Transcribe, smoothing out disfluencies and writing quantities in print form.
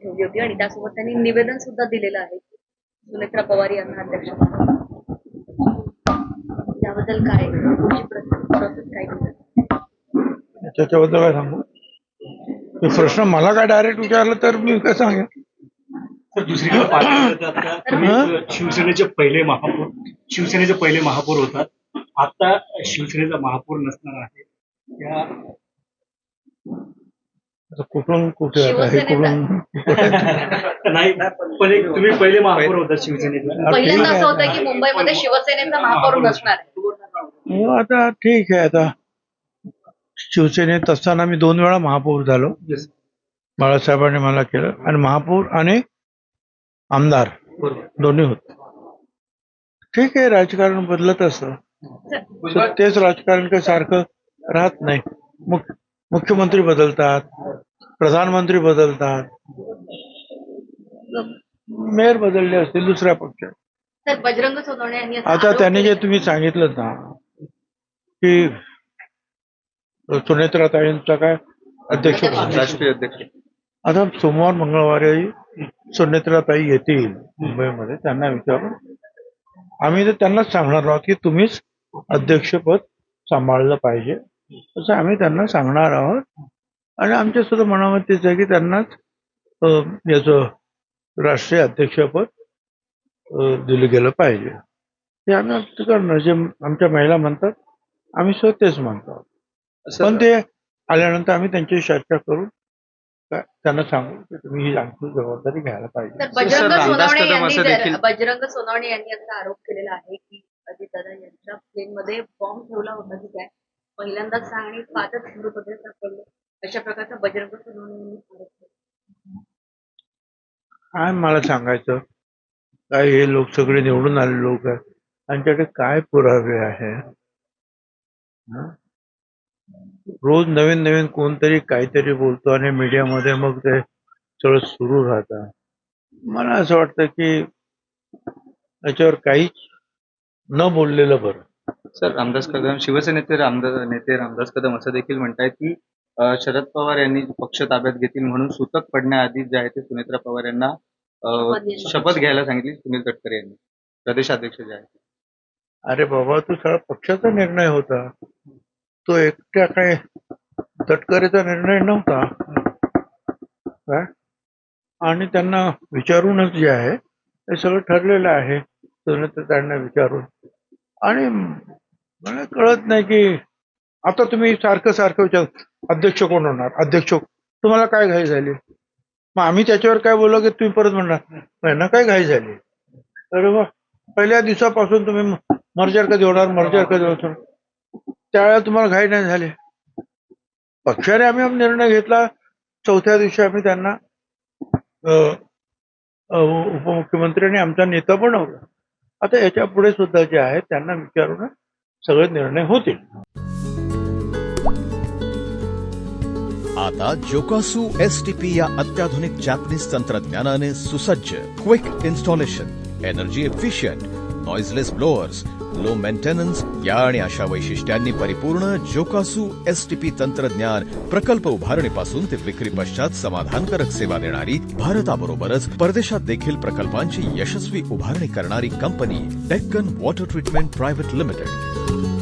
ठेवली होती आणि त्यासोबत त्यांनी निवेदन सुद्धा दिलेलं आहे सुनेत्रा पवार यांना अध्यक्ष त्याबद्दल काय प्रोसेस काय त्याच्याबद्दल काय सांगू? ते प्रश्न मला काय डायरेक्ट विचारलं तर मी काय सांगेन? दुसरीकडे तुम्ही शिवसेनेचे पहिले महापौर होतात. आता शिवसेनेचा महापौर नसणार आहे. त्या आता कुठून कुठे आता हे कुठून नाही पण तुम्ही पहिले महापौर होतात शिवसेनेचे. पहिल्यांदा असं होतं की मुंबईमध्ये शिवसेनेचा महापौर नसणार आहे. आता ठीक आहे. आता शिवसेनेत असताना मी 2 वेळा महापौर झालो. बाळासाहेबांनी मला केलं आणि महापौर आणि आमदार दोन्ही होते. ठीक आहे, राजकारण बदलत असतं. तेच राजकारण काही सारखं राहत नाही. मुख्यमंत्री बदलतात, प्रधानमंत्री बदलतात, मेयर बदलले असतील दुसऱ्या पक्षात. तर बजरंग सोनवणे यांनी आता त्यांनी जे तुम्ही सांगितलं ना की सुनेत्राताईंचा काय अध्यक्ष राष्ट्रीय अध्यक्ष, आता सोमवार मंगळवारी सुनेत्राताई येतील मुंबईमध्ये. त्यांना विचारून आम्ही तर त्यांनाच सांगणार आहोत की तुम्हीच अध्यक्षपद सांभाळलं पाहिजे असं आम्ही त्यांना सांगणार आहोत. आणि आमच्या सुद्धा मनामध्ये तेच आहे की त्यांनाच याचं राष्ट्रीय अध्यक्षपद दिलं गेलं पाहिजे. ते आम्ही करणार जे आमच्या महिला म्हणतात आम्ही स्वतः तेच म्हणतो. पण ते आल्यानंतर आम्ही त्यांच्याशी चर्चा करून त्यांना सांगू की तुम्ही ही आमची जबाबदारी घ्यायला पाहिजे. बजरंग सोनवणे यांनी असा आरोप केलेला आहे की अजितदादा यांच्या प्लेनमध्ये बॉम्ब ठेवला होता की काय पहिल्यांदाच आणि 5च मृतदेह सापडले अशा प्रकारचा बजरंग सोनवणे यांनी आरोप केला. काय मला सांगायचं? काय हे लोक सगळे निवडून आले लोक आहेत त्यांच्याकडे काय पुरावे आहे? रोज नवीन नवीन कोणतरी काहीतरी बोलतो आणि मीडियामध्ये मग ते सगळं सुरू राहतं. मला असं वाटतं की याच्यावर काहीच न बोललेलं बरं. सर, रामदास कदम शिवसेनेचे नेते रामदास कदम असं देखील म्हणतायत की शरद पवार यांनी पक्ष ताब्यात घेतील म्हणून सूतक पडण्याआधी जे आहे ते सुनेत्रा पवार यांना शपथ घ्यायला सांगितली सुनील तटकरे यांनी, प्रदेशाध्यक्ष जे आहेत. अरे बाबा, तो सगळा पक्षाचा निर्णय होता. तो एकट्या काय तटकरेचा निर्णय नव्हता काय. आणि त्यांना विचारूनच जे आहे हे सगळं ठरलेलं आहे. त्यांना विचारून. आणि मला कळत नाही की आता तुम्ही सारखं सारखं विचार अध्यक्ष कोण होणार, अध्यक्ष तुम्हाला काय घाई झाली? मग आम्ही त्याच्यावर काय बोललो की तुम्ही परत म्हणणार ना काय घाई झाली? अरे वा, पहिल्या दिवसापासून तुम्ही मर्जर कधी होणार, मर्जर कधी होणार, त्यावेळेला तुम्हाला घाई नाही झाली. पक्षाने आम्ही निर्णय घेतला. 4थ्या दिवशी आम्ही त्यांना उपमुख्यमंत्री आणि आमचा नेता बनवला. आता याच्या पुढे सुद्धा जे आहे त्यांना विचारून सगळे निर्णय होतील. आता जोकासू STP या अत्याधुनिक जॅपनीज तंत्रज्ञानाने सुसज्ज, quick installation, energy efficient, noiseless blowers, low maintenance या आणि अशा वैशिष्ट्यांनी परिपूर्ण जोकासू STP तंत्रज्ञान प्रकल्प उभारणीपासून ते विक्री पश्चात समाधानकारक सेवा देणारी, भारताबरोबरच परदेशात देखील प्रकल्पांची यशस्वी उभारणी करणारी company Deccan water treatment private limited.